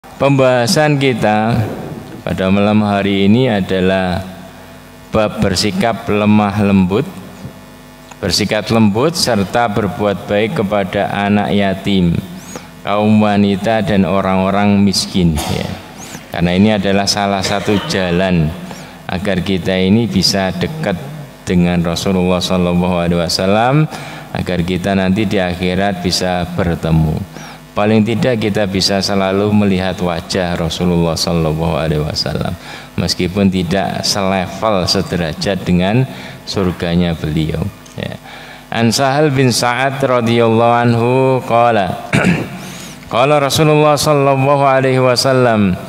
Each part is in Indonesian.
Pembahasan kita pada malam hari ini adalah bab bersikap lemah lembut, bersikap lembut serta berbuat baik kepada anak yatim, kaum wanita dan orang-orang miskin ya. Karena ini adalah salah satu jalan agar kita ini bisa dekat dengan Rasulullah SAW, agar kita nanti di akhirat bisa bertemu. Paling tidak kita bisa selalu melihat wajah Rasulullah SAW, meskipun tidak selevel sederajat dengan surganya beliau ya. An Sahal bin Sa'ad radhiyallahu anhu qala qala Rasulullah sallallahu alaihi wasallam,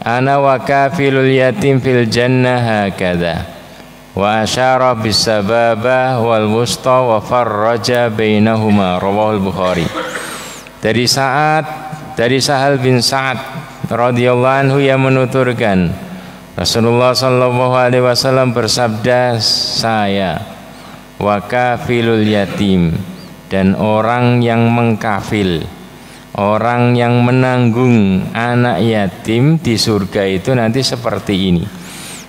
ana wa kafilul yatim fil jannah hakadha, wa asyara bis sababa wal wusta wa farraja bainahuma, rawahul Bukhari. Dari Sahal bin Sa'ad radhiyallahu anhu yang menuturkan, Rasulullah sallallahu alaihi wasallam bersabda, saya wa kafilul yatim, dan orang yang mengkafil, orang yang menanggung anak yatim di surga itu nanti seperti ini.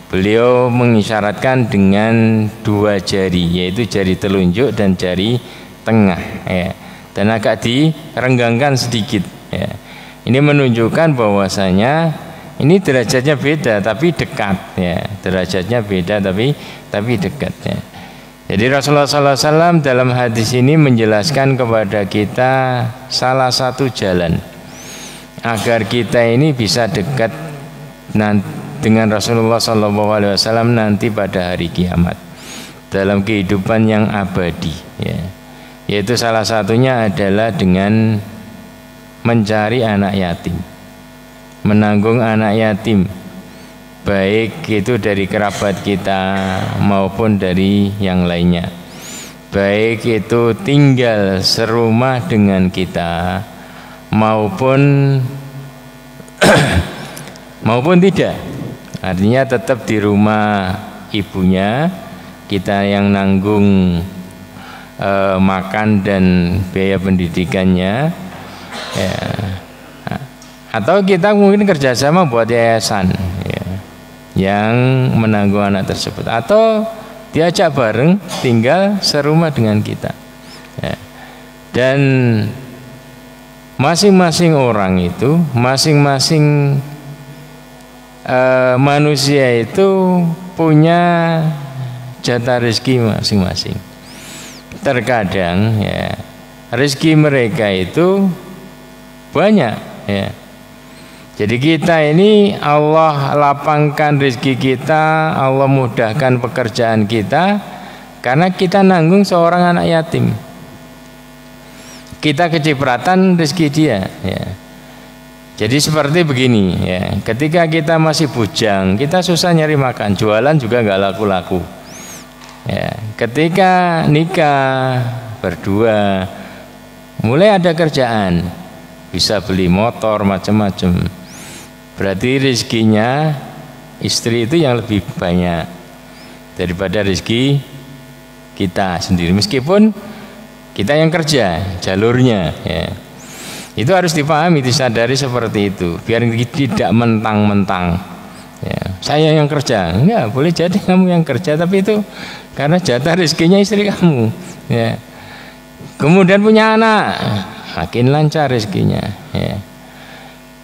Beliau mengisyaratkan dengan dua jari, yaitu jari telunjuk dan jari tengah ya. Dan agak direnggangkan sedikit ya. Ini menunjukkan bahwasanya ini derajatnya beda tapi dekat ya. Derajatnya beda tapi dekat ya. Jadi Rasulullah SAW dalam hadis ini menjelaskan kepada kita salah satu jalan agar kita ini bisa dekat dengan Rasulullah SAW nanti pada hari kiamat, dalam kehidupan yang abadi ya. Yaitu salah satunya adalah dengan mencari anak yatim, menanggung anak yatim, baik itu dari kerabat kita maupun dari yang lainnya, baik itu tinggal serumah dengan kita maupun maupun tidak, artinya tetap di rumah ibunya, kita yang nanggung makan dan biaya pendidikannya ya. Atau kita mungkin kerjasama buat yayasan ya, yang menanggung anak tersebut, atau diajak bareng tinggal serumah dengan kita ya. Dan masing-masing orang itu, masing-masing manusia itu punya jatah rezeki masing-masing. Terkadang ya rezeki mereka itu banyak ya. Jadi kita ini Allah lapangkan rezeki kita, Allah mudahkan pekerjaan kita karena kita nanggung seorang anak yatim. Kita kecipratan rezeki dia ya. Jadi seperti begini ya, ketika kita masih bujang, kita susah nyari makan, jualan juga nggak laku-laku ya. Ketika nikah berdua, mulai ada kerjaan, bisa beli motor macam-macam, berarti rezekinya istri itu yang lebih banyak daripada rezeki kita sendiri, meskipun kita yang kerja jalurnya ya. Itu harus dipahami, disadari seperti itu, biar tidak mentang-mentang ya, saya yang kerja. Enggak, boleh jadi kamu yang kerja, tapi itu karena jatah rezekinya istri kamu ya. Kemudian punya anak, makin lancar rezekinya ya.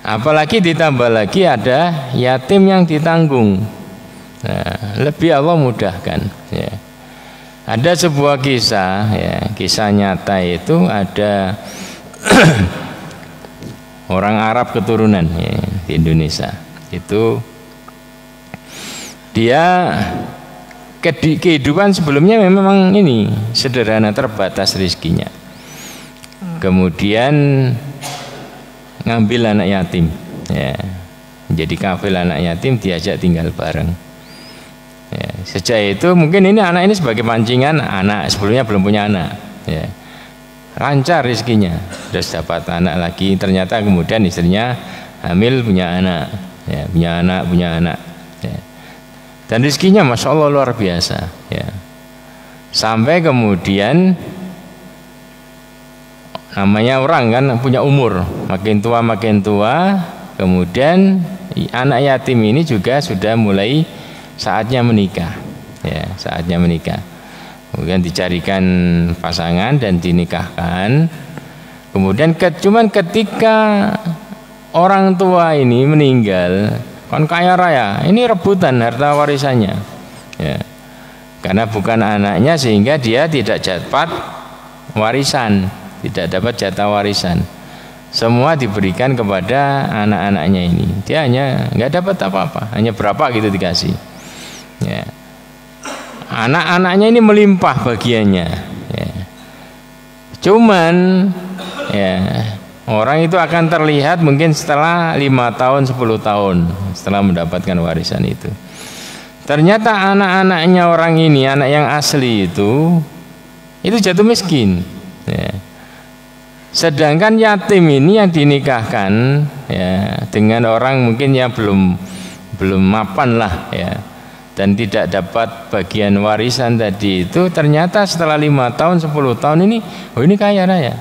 Apalagi ditambah lagi ada yatim yang ditanggung, nah, lebih Allah mudahkan ya. Ada sebuah kisah ya, kisah nyata itu ada orang Arab keturunan ya, di Indonesia. Itu dia kehidupan sebelumnya memang ini sederhana, terbatas rezekinya. Kemudian ngambil anak yatim ya, jadi kafil anak yatim, diajak tinggal bareng ya. Sejak itu mungkin ini anak ini sebagai pancingan, anak sebelumnya belum punya anak ya, lancar rezekinya, terus dapat anak lagi, ternyata kemudian istrinya hamil, punya anak ya, punya anak ya. Dan rezekinya Masya Allah luar biasa ya. Sampai kemudian namanya orang kan punya umur, makin tua kemudian anak yatim ini juga sudah mulai saatnya menikah, ya, saatnya menikah. Kemudian dicarikan pasangan dan dinikahkan. Kemudian cuman ketika orang tua ini meninggal, kan kaya raya, ini rebutan harta warisannya, ya. Karena bukan anaknya sehingga dia tidak dapat warisan, tidak dapat jatah warisan. Semua diberikan kepada anak-anaknya ini. Dia hanya nggak dapat apa-apa, hanya berapa gitu dikasih. Ya. Anak-anaknya ini melimpah bagiannya. Ya. Cuman, ya, orang itu akan terlihat mungkin setelah 5 tahun, 10 tahun setelah mendapatkan warisan itu. Ternyata anak-anaknya orang ini, anak yang asli itu jatuh miskin. Ya. Sedangkan yatim ini yang dinikahkan, ya, dengan orang mungkin yang belum mapan lah, ya, dan tidak dapat bagian warisan tadi itu, ternyata setelah 5 tahun, 10 tahun ini, oh ini kaya raya,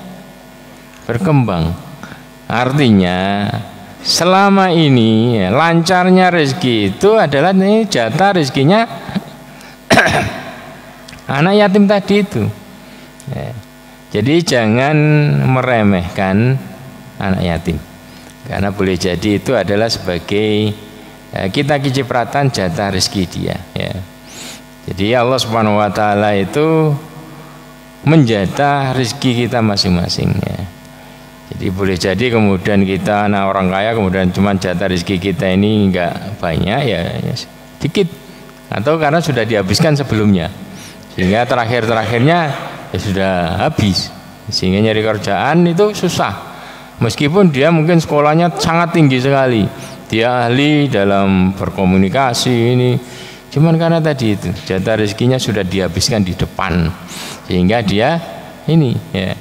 berkembang. Artinya selama ini, ya, lancarnya rezeki itu adalah ini jatah rezekinya anak yatim tadi itu, ya. Jadi jangan meremehkan anak yatim, karena boleh jadi itu adalah sebagai kita kicipratan jatah rezeki dia, ya. Jadi Allah Subhanahu wa taala itu menjatah rezeki kita masing-masing, ya. Jadi boleh jadi kemudian kita anak orang kaya, kemudian cuma jatah rezeki kita ini enggak banyak, ya sedikit, atau karena sudah dihabiskan sebelumnya sehingga terakhirnya ya sudah habis, sehingga nyari kerjaan itu susah. Meskipun dia mungkin sekolahnya sangat tinggi sekali, dia ahli dalam berkomunikasi ini, cuman karena tadi itu jatah rezekinya sudah dihabiskan di depan, sehingga dia ini, ya.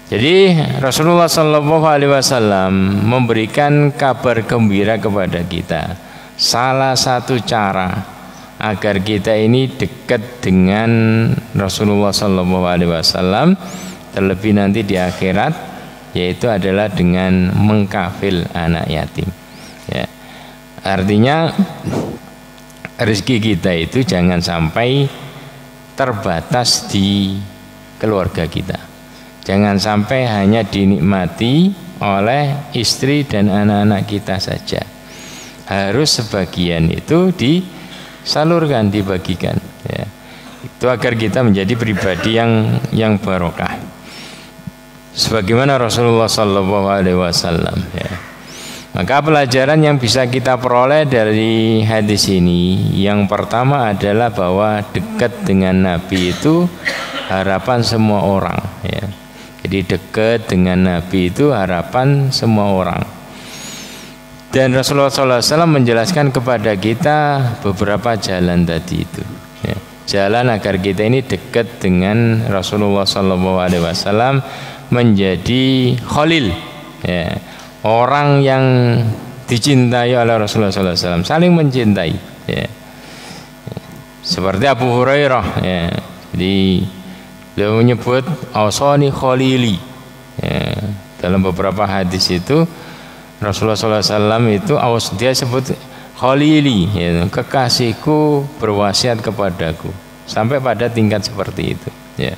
Jadi Rasulullah SAW memberikan kabar gembira kepada kita. Salah satu cara agar kita ini dekat dengan Rasulullah SAW, terlebih nanti di akhirat, yaitu adalah dengan mengkafil anak yatim, ya. Artinya rezeki kita itu jangan sampai terbatas di keluarga kita, jangan sampai hanya dinikmati oleh istri dan anak-anak kita saja. Harus sebagian itu disalurkan, dibagikan, ya. Itu agar kita menjadi pribadi yang barokah, sebagaimana Rasulullah SAW, ya. Maka pelajaran yang bisa kita peroleh dari hadis ini, yang pertama adalah bahwa dekat dengan Nabi itu harapan semua orang, ya. Jadi dekat dengan Nabi itu harapan semua orang. Dan Rasulullah SAW menjelaskan kepada kita beberapa jalan tadi itu, ya. Jalan agar kita ini dekat dengan Rasulullah SAW, menjadi khalil, ya, orang yang dicintai oleh Rasulullah SAW, saling mencintai, ya. Seperti Abu Hurairah, ya. Jadi beliau menyebut ausani khalili, ya. Dalam beberapa hadis itu Rasulullah SAW itu dia sebut khalili, ya, kekasihku berwasiat kepadaku, sampai pada tingkat seperti itu, ya.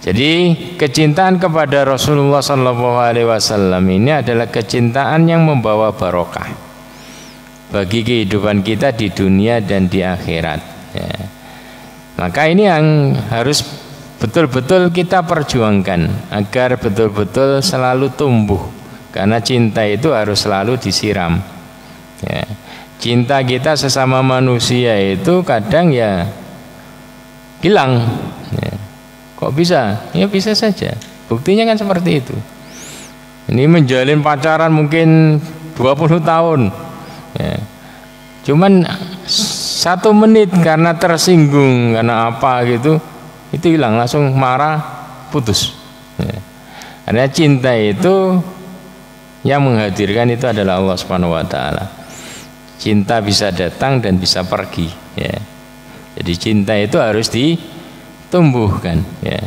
Jadi kecintaan kepada Rasulullah SAW ini adalah kecintaan yang membawa barokah bagi kehidupan kita di dunia dan di akhirat, ya. Maka ini yang harus betul-betul kita perjuangkan agar betul-betul selalu tumbuh, karena cinta itu harus selalu disiram, ya. Cinta kita sesama manusia itu kadang ya hilang, ya. Kok bisa? Ya bisa saja. Buktinya kan seperti itu. Ini menjalin pacaran mungkin 20 tahun, ya. Cuman 1 menit karena tersinggung, karena apa gitu, itu hilang, langsung marah, putus, ya. Karena cinta itu yang menghadirkan itu adalah Allah Subhanahu wa taala. Cinta bisa datang dan bisa pergi, ya. Jadi cinta itu harus ditumbuhkan, ya.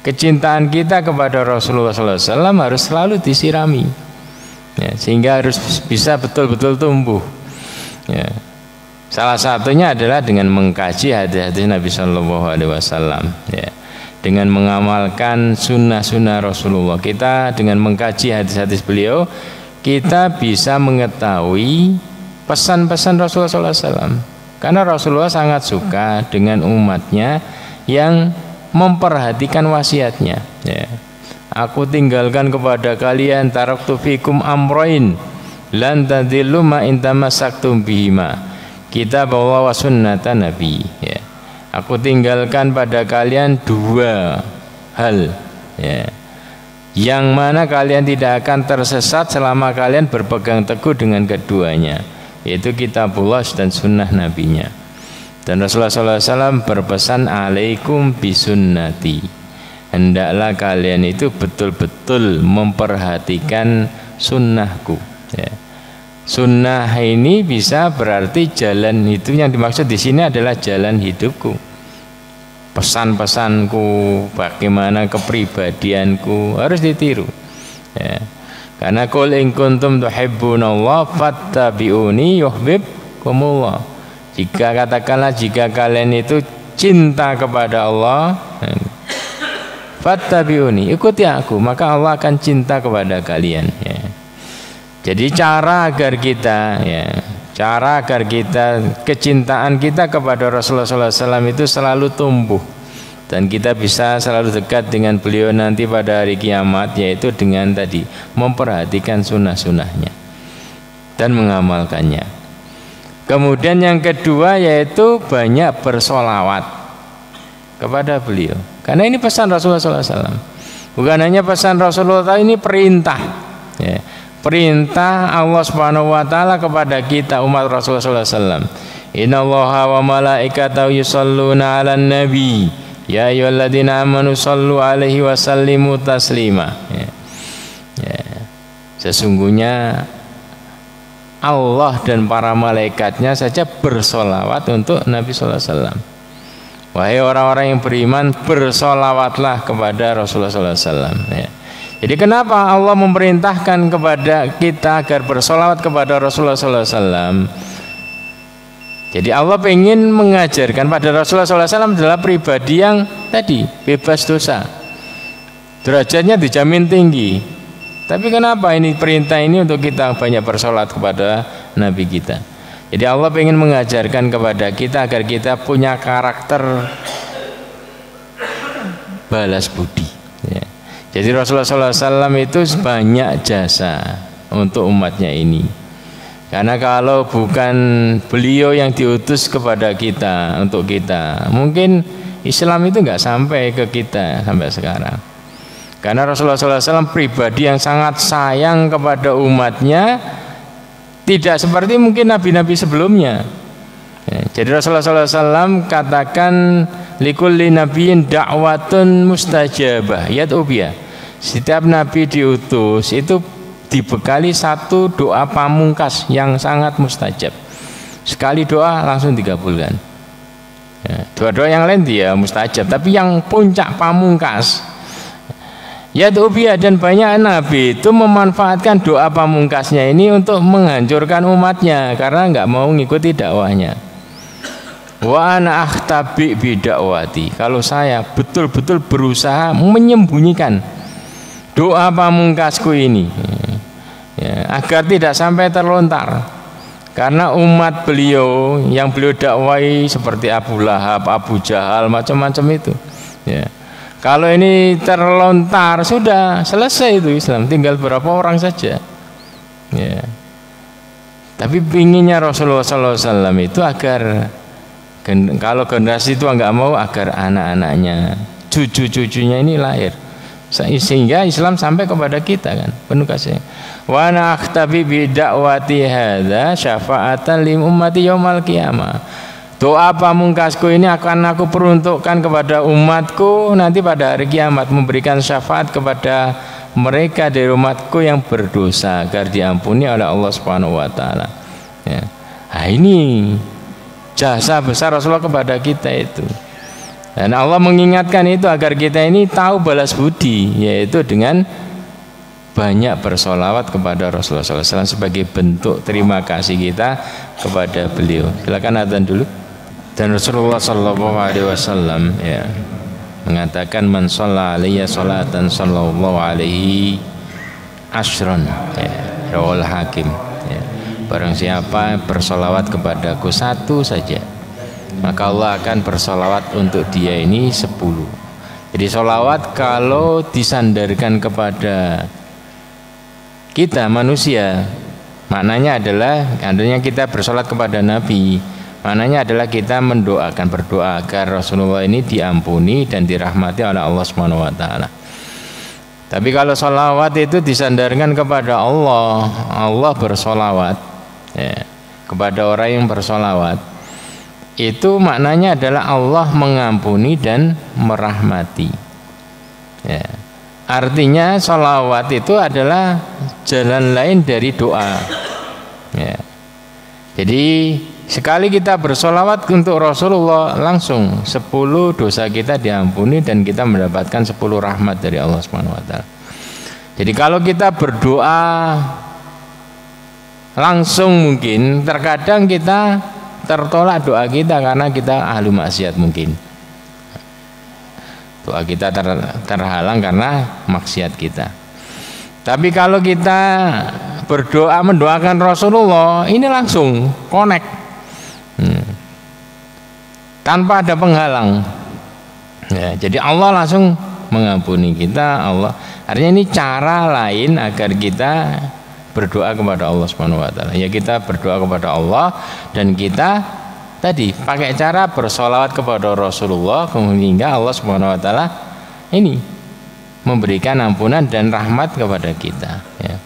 Kecintaan kita kepada Rasulullah SAW harus selalu disirami, ya, sehingga harus bisa betul-betul tumbuh. Ya. Salah satunya adalah dengan mengkaji hadis-hadis Nabi Shallallahu Alaihi Wasallam, ya. Dengan mengamalkan sunnah-sunnah Rasulullah. Kita dengan mengkaji hadis-hadis beliau, kita bisa mengetahui pesan-pesan Rasulullah SAW. Karena Rasulullah sangat suka dengan umatnya yang memperhatikan wasiatnya, ya. Aku tinggalkan kepada kalian taraktu fikum amroin lan tadillu ma in tamassaktum bihima, kitab Allah wa sunnatan Nabi, ya. Aku tinggalkan pada kalian dua hal, ya, yang mana kalian tidak akan tersesat selama kalian berpegang teguh dengan keduanya, yaitu kitabullah dan sunnah nabinya. Dan Rasulullah SAW berpesan, alaikum bisunnati, hendaklah kalian itu betul-betul memperhatikan sunnahku, ya. Sunnah ini bisa berarti jalan, itu yang dimaksud di sini adalah jalan hidupku, pesan-pesanku, bagaimana kepribadianku harus ditiru, ya. Karena qul in kuntum tuhibbunallah fattabi'uni yuhibbukumullah. Katakanlah jika kalian itu cinta kepada Allah, fattabi'uni, ikuti aku, maka Allah akan cinta kepada kalian, ya. Jadi cara agar kita, ya, kecintaan kita kepada Rasulullah SAW itu selalu tumbuh dan kita bisa selalu dekat dengan beliau nanti pada hari kiamat, yaitu dengan tadi memperhatikan sunnah-sunnahnya dan mengamalkannya. Kemudian yang kedua yaitu banyak bersolawat kepada beliau, karena ini pesan Rasulullah SAW. Bukan hanya pesan Rasulullah, ini perintah, ya. Perintah Allah Subhanahu wa taala kepada kita umat Rasulullah sallallahu alaihi wasallam. Innallaha wa malaikatahu yusholluna 'alan nabi ya ayyuhalladzina amanu shollu 'alaihi wa sallimu taslima. Ya. Ya. Sesungguhnya Allah dan para malaikatnya saja bersolawat untuk Nabi sallallahu alaihi wasallam. Wahai orang-orang yang beriman, bersolawatlah kepada Rasulullah sallallahu alaihi wasallam, ya. Jadi kenapa Allah memerintahkan kepada kita agar bersolawat kepada Rasulullah SAW? Jadi Allah ingin mengajarkan pada Rasulullah SAW adalah pribadi yang tadi bebas dosa, derajatnya dijamin tinggi. Tapi kenapa ini perintah ini untuk kita banyak bersolawat kepada Nabi kita? Jadi Allah ingin mengajarkan kepada kita agar kita punya karakter balas budi, ya. Jadi Rasulullah SAW itu banyak jasa untuk umatnya ini. Karena kalau bukan beliau yang diutus kepada kita, untuk kita, mungkin Islam itu nggak sampai ke kita sampai sekarang. Karena Rasulullah SAW pribadi yang sangat sayang kepada umatnya, tidak seperti mungkin nabi-nabi sebelumnya. Jadi Rasulullah SAW katakan, likulli nabiyyin da'watun mustajabah yad'u biha. Setiap nabi diutus itu dibekali satu doa pamungkas yang sangat mustajab. Sekali doa langsung dikabulkan, ya. Doa-doa yang lain dia mustajab, tapi yang puncak pamungkas yad'u biha, dan banyak nabi itu memanfaatkan doa pamungkasnya ini untuk menghancurkan umatnya karena nggak mau ngikuti dakwahnya. Wa ana akhtabi bidakwati, kalau saya betul-betul berusaha menyembunyikan doa pamungkasku ini, ya, agar tidak sampai terlontar. Karena umat beliau yang beliau dakwai seperti Abu Lahab, Abu Jahal, macam-macam itu, ya. Kalau ini terlontar sudah selesai itu Islam, tinggal berapa orang saja, ya. Tapi pinginnya Rasulullah SAW itu agar kalau generasi itu nggak mau, agar anak-anaknya, cucu-cucunya ini lahir, sehingga Islam sampai kepada kita, kan, penuh kasih. Wa ana akhtabi bi da'wati hadza syafa'atan li ummati yaumal qiyamah. Doa pamungkasku ini akan aku peruntukkan kepada umatku nanti pada hari kiamat, memberikan syafaat kepada mereka dari umatku yang berdosa agar diampuni oleh Allah Subhanahu wa taala, ya. Nah, ini jasa besar Rasulullah kepada kita itu. Dan Allah mengingatkan itu agar kita ini tahu balas budi, yaitu dengan banyak bersolawat kepada Rasulullah SAW sebagai bentuk terima kasih kita kepada beliau. Silakan adzan dulu. Dan Rasulullah SAW ya mengatakan man shalla alayya salatan sallallahu alaihi asyran ya, rawal Hakim ya. Barang siapa bersolawat kepadaku satu saja, maka Allah akan bersolawat untuk dia ini 10. Jadi solawat kalau disandarkan kepada kita manusia, maknanya adalah adanya kita bersolat kepada Nabi, maknanya adalah kita mendoakan, berdoa agar Rasulullah ini diampuni dan dirahmati oleh Allah Subhanahu wa taala. Tapi kalau solawat itu disandarkan kepada Allah, Allah bersolawat ya, kepada orang yang bersolawat, itu maknanya adalah Allah mengampuni dan merahmati ya. Artinya sholawat itu adalah jalan lain dari doa ya. Jadi sekali kita bersolawat untuk Rasulullah, langsung 10 dosa kita diampuni dan kita mendapatkan 10 rahmat dari Allah Subhanahu wa taala. Jadi kalau kita berdoa langsung, mungkin terkadang kita tertolak doa kita karena kita ahli maksiat, mungkin doa kita terhalang karena maksiat kita. Tapi kalau kita berdoa mendoakan Rasulullah, ini langsung connect tanpa ada penghalang ya, jadi Allah langsung mengampuni kita. Allah, artinya ini cara lain agar kita berdoa kepada Allah Subhanahu wa taala. Ya, kita berdoa kepada Allah dan kita tadi pakai cara bersolawat kepada Rasulullah, sehingga Allah Subhanahu wa taala ini memberikan ampunan dan rahmat kepada kita ya,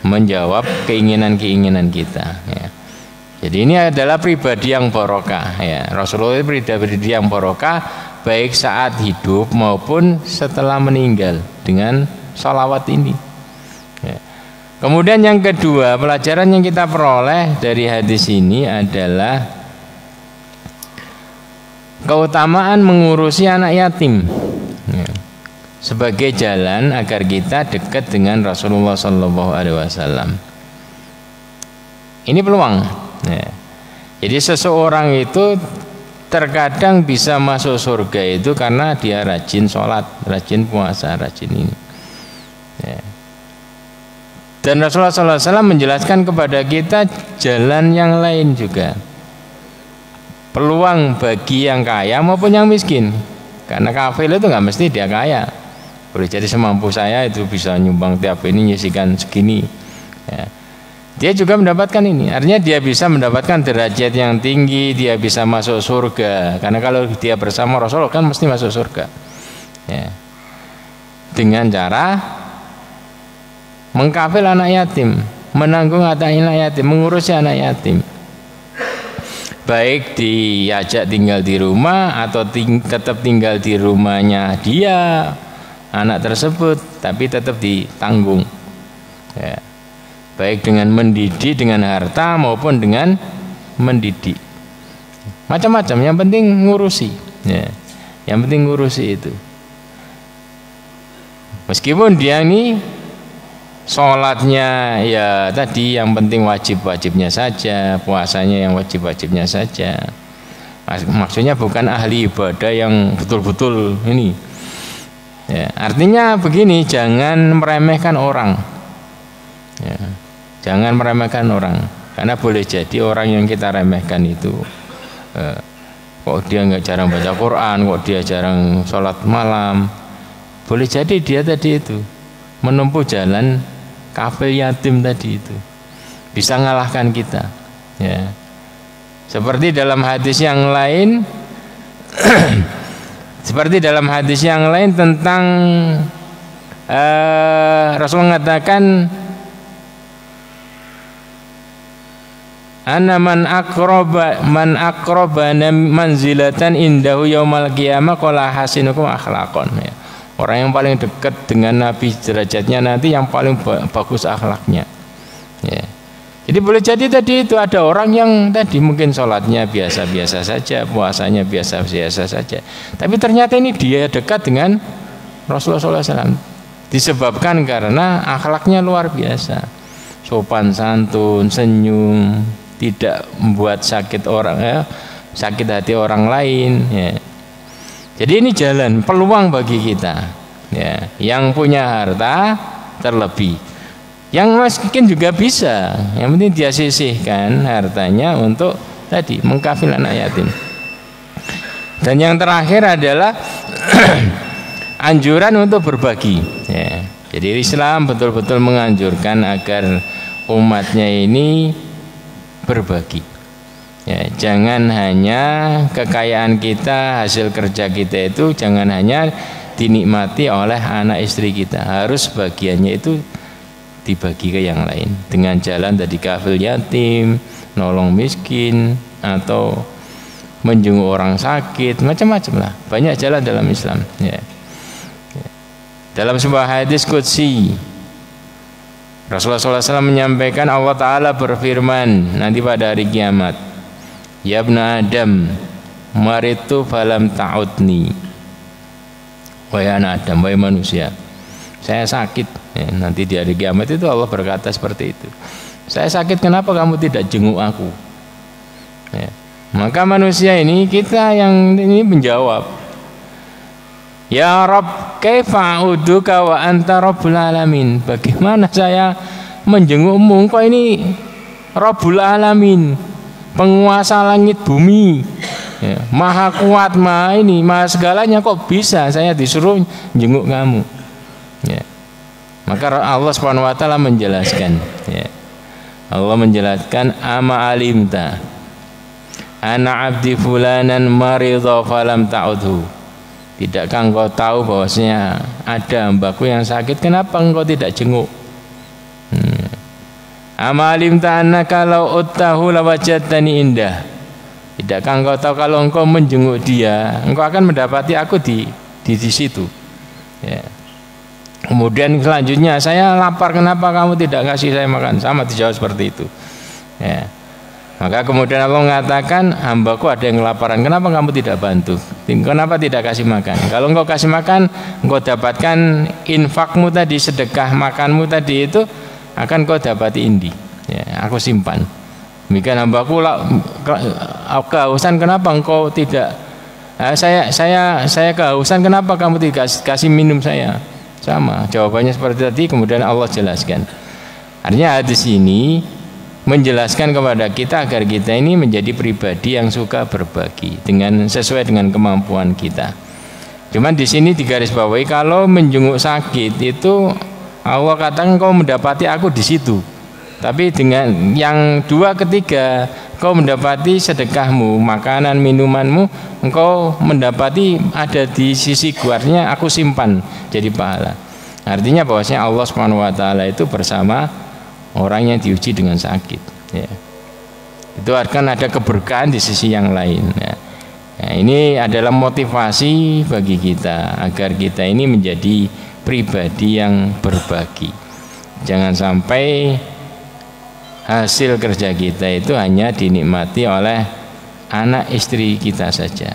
menjawab keinginan-keinginan kita ya. Jadi ini adalah pribadi yang barokah ya. Rasulullah itu pribadi yang barokah baik saat hidup maupun setelah meninggal dengan sholawat ini ya. Kemudian yang kedua, pelajaran yang kita peroleh dari hadis ini adalah keutamaan mengurusi anak yatim ya, sebagai jalan agar kita dekat dengan Rasulullah SAW. Ini peluang ya. Jadi seseorang itu terkadang bisa masuk surga itu karena dia rajin sholat, rajin puasa, rajin ini ya. Dan Rasulullah SAW menjelaskan kepada kita jalan yang lain juga, peluang bagi yang kaya maupun yang miskin. Karena kafir itu nggak mesti dia kaya, boleh jadi semampu saya itu bisa nyumbang tiap ini nyisikan segini ya. Dia juga mendapatkan ini, artinya dia bisa mendapatkan derajat yang tinggi, dia bisa masuk surga. Karena kalau dia bersama Rasulullah kan mesti masuk surga ya. Dengan cara mengkafil anak yatim, menanggung anak yatim, mengurusi anak yatim, baik diajak tinggal di rumah atau tetap tinggal di rumahnya dia anak tersebut, tapi tetap ditanggung ya. Baik dengan mendidik dengan harta maupun dengan mendidik, macam-macam, yang penting ngurusi ya. Yang penting ngurusi itu, meskipun dia ini sholatnya ya tadi yang penting wajib-wajibnya saja, puasanya yang wajib-wajibnya saja. Maksudnya bukan ahli ibadah yang betul-betul ini ya. Artinya begini, jangan meremehkan orang ya. Jangan meremehkan orang, karena boleh jadi orang yang kita remehkan itu kok dia nggak jarang baca Quran, kok dia jarang sholat malam, boleh jadi dia tadi itu menempuh jalan kafil yatim tadi itu, bisa ngalahkan kita ya. Seperti dalam hadis yang lain seperti dalam hadis yang lain tentang Rasul mengatakan Ana man aqraba manzilatan indahu yaumal qiyamah qala hasinukum akhlaqon ya. Orang yang paling dekat dengan Nabi derajatnya nanti yang paling bagus akhlaknya ya. Jadi boleh jadi tadi itu ada orang yang tadi mungkin sholatnya biasa-biasa saja, puasanya biasa-biasa saja, tapi ternyata ini dia dekat dengan Rasulullah SAW, Disebabkan karena akhlaknya luar biasa, sopan santun, senyum, tidak membuat sakit orang, sakit hati orang lain. Ya. Jadi ini jalan peluang bagi kita. Ya. Yang punya harta terlebih, yang miskin juga bisa. Yang penting dia sisihkan hartanya untuk tadi mengkafil anak yatim. Dan yang terakhir adalah anjuran untuk berbagi. Ya. Jadi Islam betul-betul menganjurkan agar umatnya ini berbagi. Ya, jangan hanya kekayaan kita, hasil kerja kita itu jangan hanya dinikmati oleh anak istri kita. Harus bagiannya itu dibagi ke yang lain dengan jalan tadi kafil yatim, nolong miskin, atau menjenguk orang sakit, macam-macam lah. Banyak jalan dalam Islam. Ya. Dalam sebuah hadis qudsi, Rasulullah SAW menyampaikan, Allah Ta'ala berfirman nanti pada hari kiamat, ya ibna Adam, maritu falam ta'udni. Wahai anak Adam, wahai manusia, saya sakit. Ya, nanti di hari kiamat itu Allah berkata seperti itu. Saya sakit, kenapa kamu tidak jenguk aku? Ya. Maka manusia ini, kita yang ini menjawab, ya Rabb, kaifa a'uduka wa anta Rabbul Alamin. Bagaimana saya menjengukmu, engkau ini Rabbul Alamin, penguasa langit bumi, ya, maha kuat, maha ini, maha segalanya, kok bisa saya disuruh jenguk kamu? Ya. Maka Allah Subhanahu wa taala menjelaskan, ya. Allah menjelaskan, ama alimta ana abdi fulanan maridha falam ta'udhu. Tidakkah engkau tahu bahwasanya ada hambaku yang sakit, kenapa engkau tidak jenguk? Ama alimta annaka law uttahu lawajadtani indah. Tidakkah engkau tahu kalau engkau menjenguk dia, engkau akan mendapati aku di situ. Ya. Kemudian selanjutnya, saya lapar, kenapa kamu tidak kasih saya makan? Sama dijawab seperti itu. Ya. Maka kemudian Allah mengatakan, hambaku ada yang kelaparan, kenapa kamu tidak bantu? Kenapa tidak kasih makan? Kalau engkau kasih makan, engkau dapatkan infakmu tadi, sedekah makanmu tadi itu akan kau dapati indi. Ya, aku simpan. Demikian hambaku kehausan, kenapa engkau tidak? Saya kehausan, kenapa kamu tidak kasih minum saya? Sama jawabannya seperti tadi. Kemudian Allah jelaskan. Artinya hadis ini menjelaskan kepada kita agar kita ini menjadi pribadi yang suka berbagi sesuai dengan kemampuan kita. Cuman di sini digarisbawahi, kalau menjenguk sakit itu Allah katakan kau mendapati aku di situ. Tapi dengan yang dua ketiga, kau mendapati sedekahmu, makanan, minumanmu, engkau mendapati ada di sisi guarnya, aku simpan jadi pahala. Artinya bahwasanya Allah Subhanahu wa taala itu bersama orang yang diuji dengan sakit. Ya. Itu akan ada keberkahan di sisi yang lain. Ya. Nah, ini adalah motivasi bagi kita agar kita ini menjadi pribadi yang berbagi. Jangan sampai hasil kerja kita itu hanya dinikmati oleh anak istri kita saja,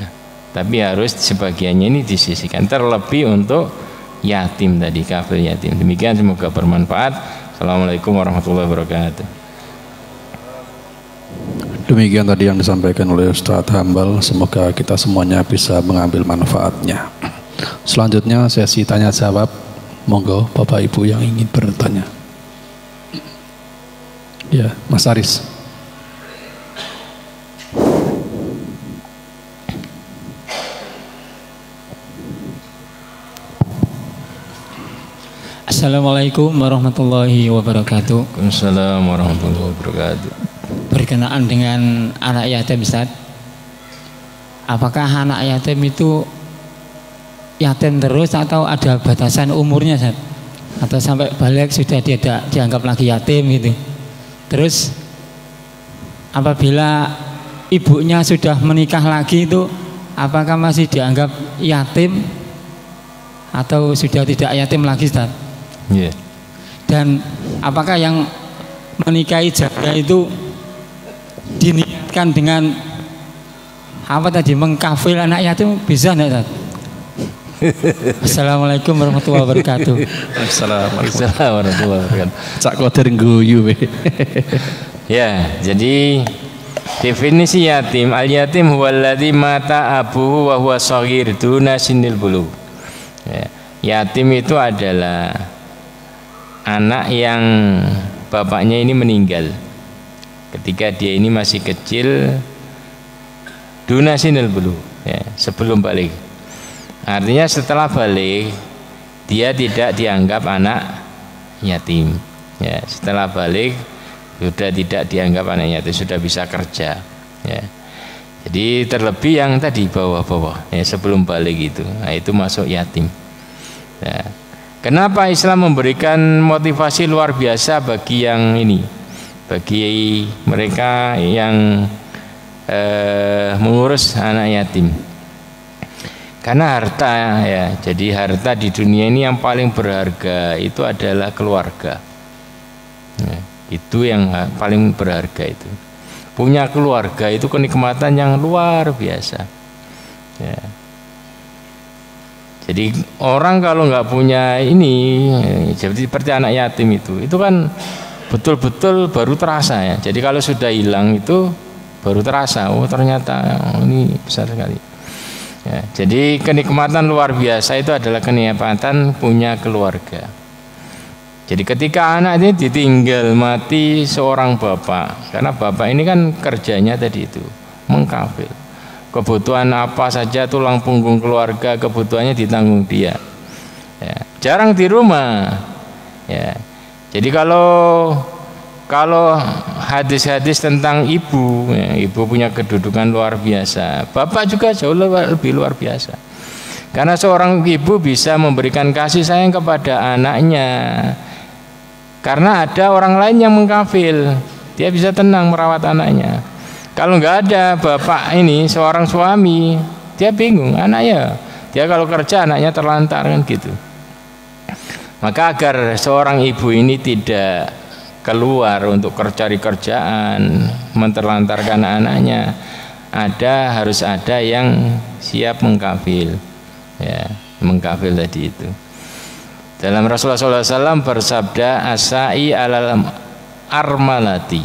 tapi harus sebagiannya ini disisihkan, terlebih untuk yatim tadi, kafil yatim. Demikian, semoga bermanfaat. Assalamualaikum warahmatullahi wabarakatuh. Demikian tadi yang disampaikan oleh Ustadz Hambal, semoga kita semuanya bisa mengambil manfaatnya. Selanjutnya sesi tanya jawab, monggo Bapak Ibu yang ingin bertanya. Ya, Mas Aris. Assalamualaikum warahmatullahi wabarakatuh. Waalaikumsalam warahmatullahi wabarakatuh. Berkenaan dengan anak yatim, Ustaz, apakah anak yatim itu yatim terus atau ada batasan umurnya, Ustaz? Atau sampai balik sudah tidak dianggap lagi yatim gitu? Terus apabila ibunya sudah menikah lagi itu apakah masih dianggap yatim atau sudah tidak yatim lagi, Ustaz? Yeah. Dan apakah yang menikahi janda itu diniatkan dengan apa tadi, mengkafil anak yatim, bisa enggak, Ustaz? Assalamualaikum warahmatullahi wabarakatuh. Assalamualaikum warahmatullahi wabarakatuh. Cak koder guyu we. Ya, jadi definisi yatim, al yatim huwallazi mata abuhu wa huwa shaghir duna sinil bulugh. Ya, yatim itu adalah anak yang bapaknya ini meninggal ketika dia ini masih kecil, duna sinil bulugh, ya, sebelum balik. Artinya setelah balik dia tidak dianggap anak yatim. Ya, setelah balik sudah tidak dianggap anak yatim, sudah bisa kerja. Ya. Jadi terlebih yang tadi bawah-bawah, ya, sebelum balik itu, nah, itu masuk yatim. Ya. Kenapa Islam memberikan motivasi luar biasa bagi yang ini, bagi mereka yang mengurus anak yatim? Karena harta, ya, jadi harta di dunia ini yang paling berharga itu adalah keluarga. Ya, itu yang paling berharga itu. Punya keluarga itu kenikmatan yang luar biasa. Ya. Jadi orang kalau nggak punya ini, seperti anak yatim itu kan betul-betul baru terasa, ya. Jadi kalau sudah hilang itu baru terasa, oh ternyata ini besar sekali. Ya, jadi kenikmatan luar biasa itu adalah kenikmatan punya keluarga. Jadi ketika anak ini ditinggal mati seorang bapak, karena bapak ini kan kerjanya tadi itu mengkafil, kebutuhan apa saja tulang punggung keluarga kebutuhannya ditanggung dia. Ya, jarang di rumah. Ya, jadi kalau hadis-hadis tentang ibu, ya, ibu punya kedudukan luar biasa. Bapak juga jauh lebih luar biasa. Karena seorang ibu bisa memberikan kasih sayang kepada anaknya. Karena ada orang lain yang mengkafil, dia bisa tenang merawat anaknya. Kalau nggak ada bapak ini, seorang suami, dia bingung anaknya. Dia kalau kerja anaknya terlantar kan gitu. Maka agar seorang ibu ini tidak keluar untuk cari kerjaan, menterlantarkan anaknya, harus ada yang siap mengkafil, ya, mengkafil tadi itu. Dalam Rasulullah SAW bersabda, asai alal armalati,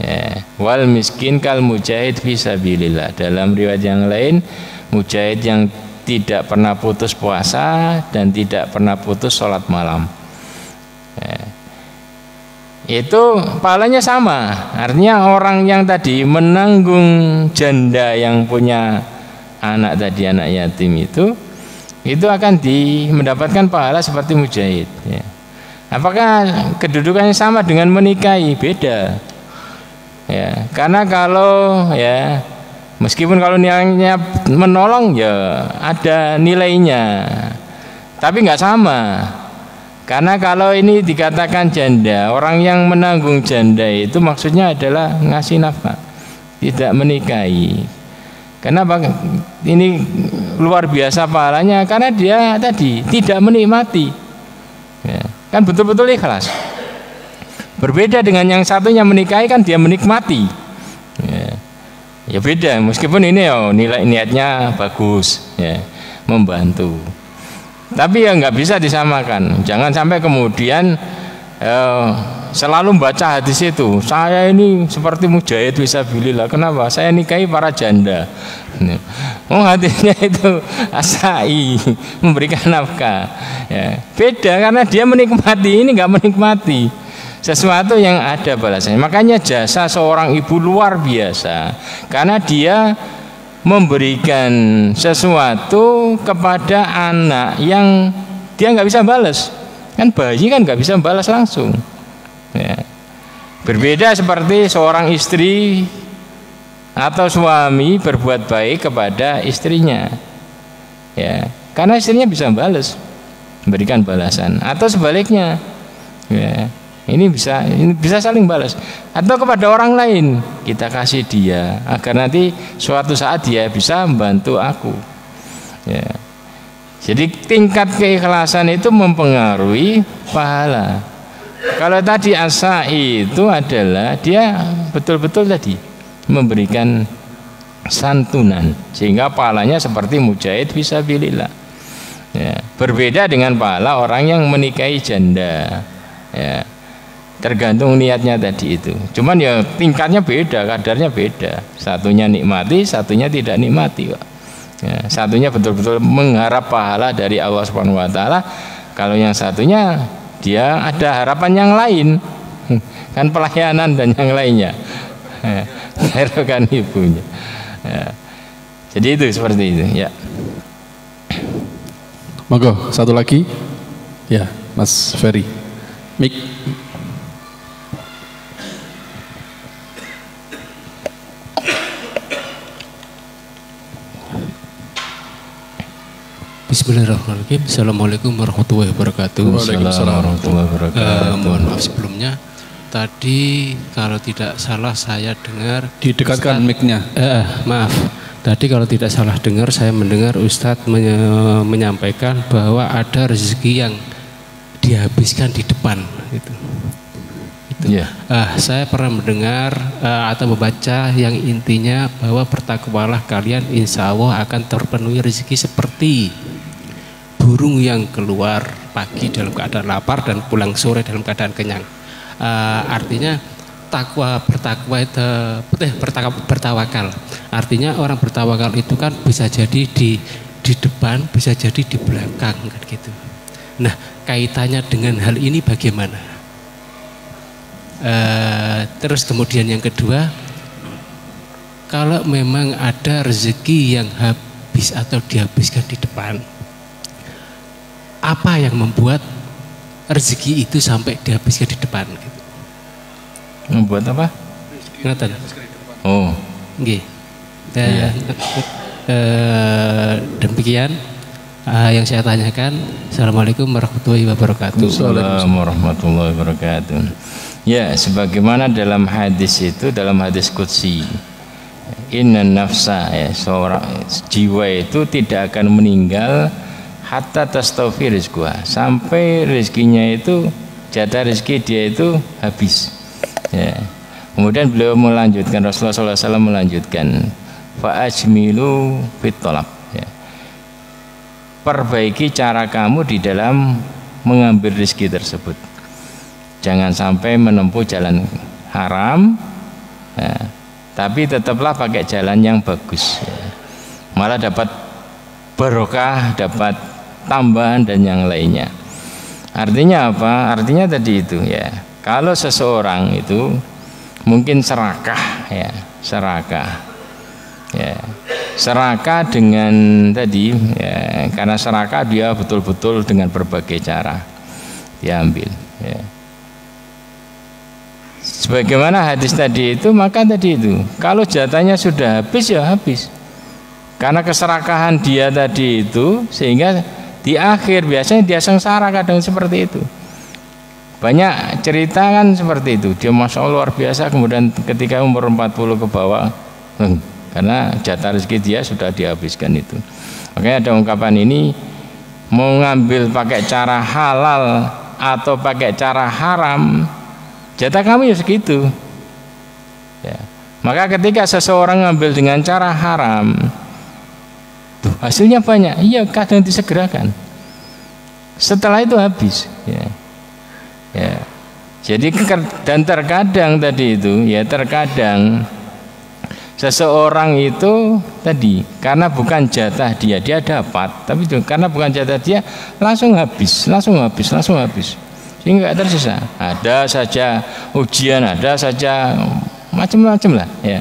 ya, wal miskin kal mujahid fisabilillah. Dalam riwayat yang lain, mujahid yang tidak pernah putus puasa dan tidak pernah putus sholat malam, ya, itu pahalanya sama. Artinya orang yang tadi menanggung janda yang punya anak tadi, anak yatim itu akan mendapatkan pahala seperti mujahid, ya. Apakah kedudukannya sama dengan menikahi? Beda, ya. Karena kalau, ya, meskipun kalau nilainya menolong, ya ada nilainya, tapi nggak sama. Karena kalau ini dikatakan janda, orang yang menanggung janda itu maksudnya adalah ngasih nafkah, tidak menikahi. Kenapa ini luar biasa pahalanya? Karena dia tadi tidak menikmati, ya, kan betul-betul ikhlas. Berbeda dengan yang satunya menikahi, kan dia menikmati, ya beda. Meskipun ini nilai niatnya bagus, ya, membantu. Tapi ya nggak bisa disamakan. Jangan sampai kemudian selalu baca hadis itu, saya ini seperti mujahid fisabilillah. Kenapa? Saya nikahi para janda. Oh, hadisnya itu asai, memberikan nafkah. Ya, beda karena dia menikmati, ini nggak menikmati sesuatu yang ada balasannya. Makanya jasa seorang ibu luar biasa, karena dia memberikan sesuatu kepada anak yang dia nggak bisa balas. Kan bayi kan nggak bisa balas langsung, ya. Berbeda seperti seorang istri atau suami berbuat baik kepada istrinya, ya, karena istrinya bisa balas, memberikan balasan. Atau sebaliknya, ya, ini bisa saling balas. Atau kepada orang lain kita kasih dia agar nanti suatu saat dia bisa membantu aku, ya. Jadi tingkat keikhlasan itu mempengaruhi pahala. Kalau tadi asai itu adalah dia betul-betul tadi memberikan santunan, sehingga pahalanya seperti mujahid fisabilillah. Ya, berbeda dengan pahala orang yang menikahi janda. Ya, tergantung niatnya tadi itu. Cuman ya tingkatnya beda, kadarnya beda. Satunya nikmati, satunya tidak nikmati, Pak. Ya, satunya betul-betul mengharap pahala dari Allah Subhanahu wa taala. Kalau yang satunya dia ada harapan yang lain. Kan pelayanan dan yang lainnya. Kan ibunya. Ya. Jadi itu seperti itu, ya. Monggo, satu lagi. Ya, Mas Ferry. Mik. Bismillahirrahmanirrahim. Assalamualaikum warahmatullahi wabarakatuh. Waalaikumsalam warahmatullahi wabarakatuh. Mohon maaf sebelumnya. Tadi kalau tidak salah saya dengar Didekatkan mic-nya. Maaf. Tadi kalau tidak salah dengar, saya mendengar Ustadz menyampaikan bahwa ada rezeki yang dihabiskan di depan gitu. Yeah. Saya pernah mendengar atau membaca yang intinya bahwa bertakwalah kalian, insya Allah akan terpenuhi rezeki seperti burung yang keluar pagi dalam keadaan lapar dan pulang sore dalam keadaan kenyang. Artinya bertawakal. Artinya orang bertawakal itu kan bisa jadi di depan, bisa jadi di belakang kan gitu. Nah, kaitannya dengan hal ini bagaimana? Terus kemudian yang kedua, kalau memang ada rezeki yang habis atau dihabiskan di depan, apa yang membuat rezeki itu sampai dihabiskan di depan? Gitu. Membuat apa? Ingatan. Oh, Nggih. Demikian yang saya tanyakan. Assalamualaikum warahmatullahi wabarakatuh. Waalaikumsalam warahmatullahi wabarakatuh. Ya, sebagaimana dalam hadis itu, dalam hadis qudsi, inna nafsa, ya, seorang jiwa itu tidak akan meninggal hatta tastawfi rizquha, sampai rezekinya itu, jatah rezeki dia itu habis. Ya. Kemudian beliau melanjutkan, Rasulullah SAW melanjutkan, fa'ajmilu fit thalab, ya. Perbaiki cara kamu di dalam mengambil rezeki tersebut. Jangan sampai menempuh jalan haram, ya, tapi tetaplah pakai jalan yang bagus, ya. Malah dapat barokah, dapat tambahan dan yang lainnya. Artinya apa? Artinya tadi itu, ya. Kalau seseorang itu mungkin serakah, ya, serakah, ya, serakah dengan tadi, ya, karena serakah dia betul-betul dengan berbagai cara diambil, ya. Sebagaimana hadis tadi itu, maka tadi itu kalau jatahnya sudah habis ya habis, karena keserakahan dia tadi itu, sehingga di akhir biasanya dia sengsara kadang seperti itu. Banyak cerita kan seperti itu, dia masya Allah luar biasa, kemudian ketika umur 40 ke bawah, karena jatah rezeki dia sudah dihabiskan itu. Makanya ada ungkapan ini, mau ngambil pakai cara halal atau pakai cara haram, jatah kamu ya segitu, ya. Maka ketika seseorang ngambil dengan cara haram, tuh hasilnya banyak, iya kadang disegerakan, setelah itu habis, ya. Ya. Jadi dan terkadang tadi itu, ya, terkadang seseorang itu tadi karena bukan jatah dia dapat, tapi itu karena bukan jatah dia langsung habis, sehingga nggak tersisa. Ada saja ujian, ada saja macam-macam lah, ya.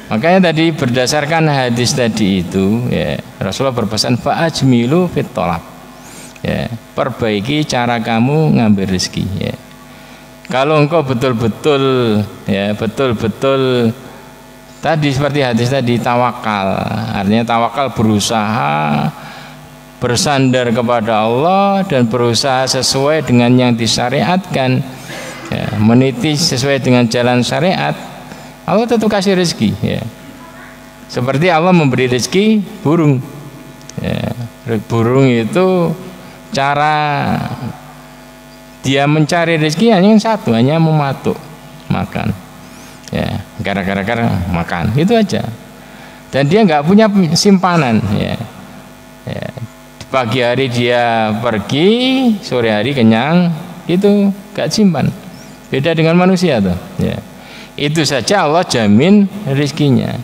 Makanya tadi berdasarkan hadis tadi itu, ya, Rasulullah berpesan fa'ajmilu fit thalab, ya, perbaiki cara kamu ngambil rezeki, ya. Kalau engkau betul-betul, ya, betul-betul tadi seperti hadis tadi, tawakal, artinya tawakal berusaha bersandar kepada Allah dan berusaha sesuai dengan yang disyariatkan, ya, meniti sesuai dengan jalan syariat, Allah tentu kasih rezeki, ya. Seperti Allah memberi rezeki burung, ya. Burung itu cara dia mencari rezeki hanya satu, hanya mematuk makan, ya, gara-gara makan itu aja, dan dia nggak punya simpanan, ya. Ya. pagi hari dia pergi, sore hari kenyang, itu gak simpan. Beda dengan manusia tuh. Ya. Itu saja Allah jamin rezekinya.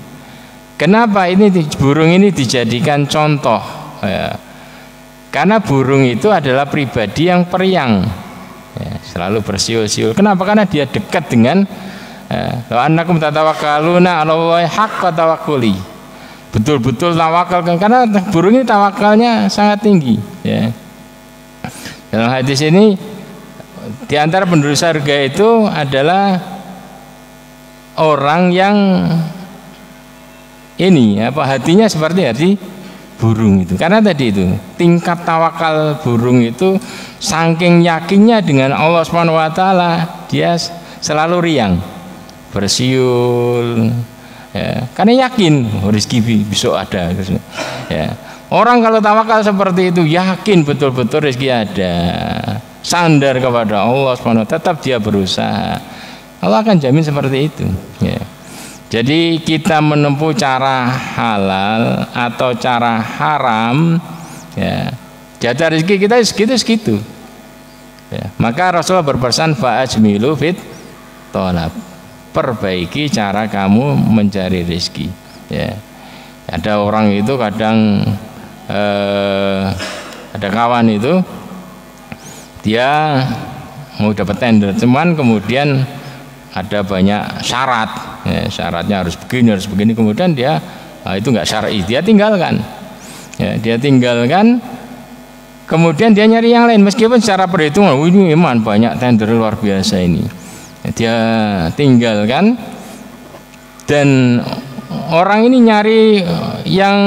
Kenapa ini burung ini dijadikan contoh? Ya. Karena burung itu adalah pribadi yang periang, ya, selalu bersiul-siul. Kenapa? Karena dia dekat dengan annakum tatawakkaluna 'alallahi haqqa tawakkuli. Betul-betul tawakal, karena burung ini tawakalnya sangat tinggi. Ya. Dalam hadis ini, di antara penduduk surga itu adalah orang yang ini hatinya seperti hati burung itu. Karena tadi itu tingkat tawakal burung itu saking yakinnya dengan Allah Subhanahu wa taala, dia selalu riang, bersiul, ya, karena yakin rezeki besok ada. Ya. Orang kalau tawakal seperti itu yakin betul-betul rezeki ada, sandar kepada Allah Subhanahu wa taala, tetap dia berusaha, Allah akan jamin seperti itu. Ya. Jadi kita menempuh cara halal atau cara haram, ya, jatah rezeki kita segitu-segitu. Ya. Maka Rasulullah berpesan fa'ajmilu fit tolab, perbaiki cara kamu mencari rezeki. Ya. Ada orang itu kadang ada kawan itu dia mau dapat tender, cuman kemudian ada banyak syarat, ya, syaratnya harus begini, kemudian dia itu nggak syar'i, dia tinggalkan, ya, kemudian dia nyari yang lain, meskipun secara perhitungan ini memang banyak tender luar biasa ini, ya, dia tinggalkan, dan orang ini nyari yang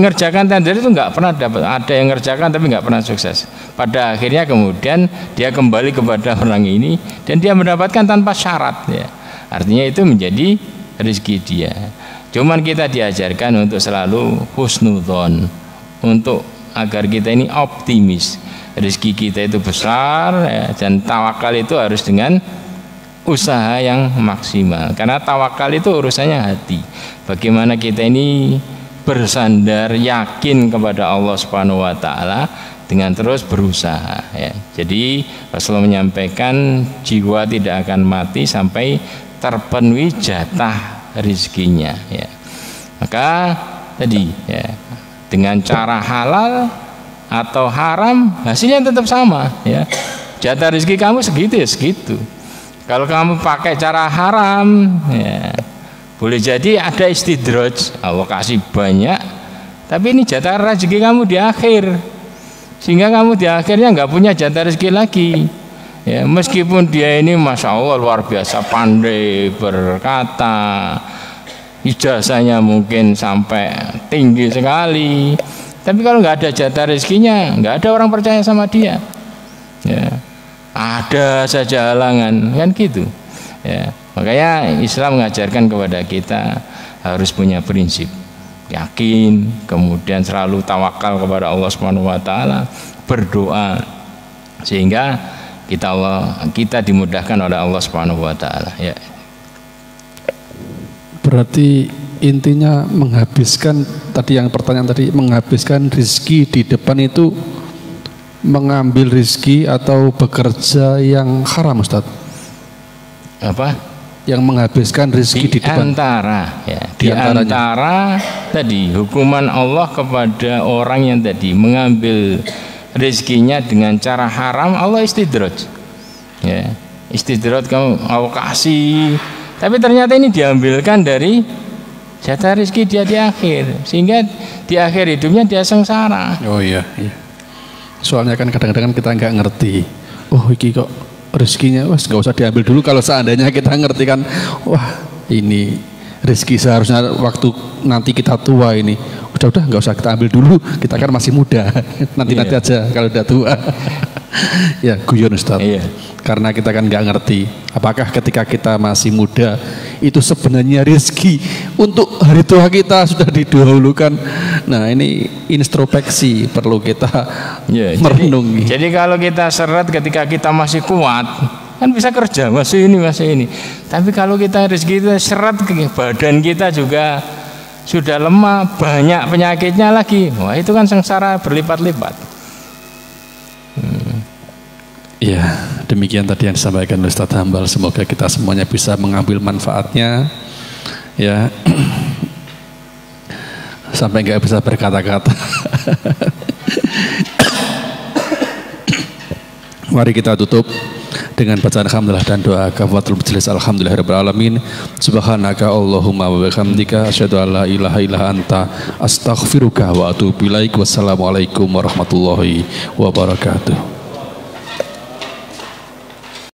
ngerjakan tender itu nggak pernah dapat, ada yang ngerjakan tapi nggak pernah sukses. Pada akhirnya kemudian dia kembali kepada orang ini dan dia mendapatkan tanpa syarat, ya. Artinya itu menjadi rezeki dia. Cuman kita diajarkan untuk selalu husnudzon, untuk agar kita ini optimis, rezeki kita itu besar, ya, dan tawakal itu harus dengan usaha yang maksimal. Karena tawakal itu urusannya hati. Bagaimana kita ini bersandar yakin kepada Allah Subhanahu wa taala dengan terus berusaha, ya. Jadi Rasulullah menyampaikan jiwa tidak akan mati sampai terpenuhi jatah rezekinya, ya. Maka tadi, ya, dengan cara halal atau haram hasilnya tetap sama, ya. Jatah rezeki kamu segitu ya segitu. Kalau kamu pakai cara haram, ya, boleh jadi ada istidraj, Allah kasih banyak, tapi ini jatah rezeki kamu di akhir, sehingga kamu di akhirnya nggak punya jatah rezeki lagi. Ya, meskipun dia ini masya Allah luar biasa pandai berkata, ijazahnya mungkin sampai tinggi sekali, tapi kalau nggak ada jatah rezekinya, nggak ada orang percaya sama dia. Ya. Ada saja halangan, kan gitu, ya. Makanya Islam mengajarkan kepada kita harus punya prinsip yakin, kemudian selalu tawakal kepada Allah Subhanahu wa taala, berdoa sehingga kita dimudahkan oleh Allah Subhanahu wa taala, ya. Berarti intinya menghabiskan tadi yang pertanyaan tadi, menghabiskan rezeki di depan itu mengambil rezeki atau bekerja yang haram, Ustaz? Apa? Yang menghabiskan rezeki di depan. Di antara tadi hukuman Allah kepada orang yang tadi mengambil rezekinya dengan cara haram, Allah istidraj. Ya, istidraj, kamu Allah kasih, tapi ternyata ini diambilkan dari jatah rezeki dia di akhir, sehingga di akhir hidupnya dia sengsara. Oh iya, iya. Soalnya kan kadang-kadang kita nggak ngerti, oh iki kok rezekinya, wah nggak usah diambil dulu. Kalau seandainya kita ngerti kan, wah ini rezeki seharusnya waktu nanti kita tua ini, udah nggak usah kita ambil dulu, kita kan masih muda, nanti aja kalau udah tua. Ya guyon Ustaz, karena kita kan nggak ngerti apakah ketika kita masih muda itu sebenarnya rezeki untuk hari tua kita sudah didahulukan. Nah ini introspeksi perlu kita merenungi. Jadi kalau kita seret ketika kita masih kuat kan bisa kerja, masih ini. Tapi kalau kita rezeki kita seret, badan kita juga sudah lemah, banyak penyakitnya lagi. Wah, itu kan sengsara berlipat-lipat. Ya, demikian tadi yang disampaikan oleh Ustaz Hambal. Semoga kita semuanya bisa mengambil manfaatnya. Ya, sampai nggak bisa berkata-kata. Mari kita tutup dengan bacaan alhamdulillah dan doa kafaratul majelis. Alhamdulillahirabbil alamin. Subhanaka Allahumma wa bihamdika asyhadu an la ilaha illa anta astaghfiruka wa atubu ilaik. Wassalamualaikum warahmatullahi wabarakatuh.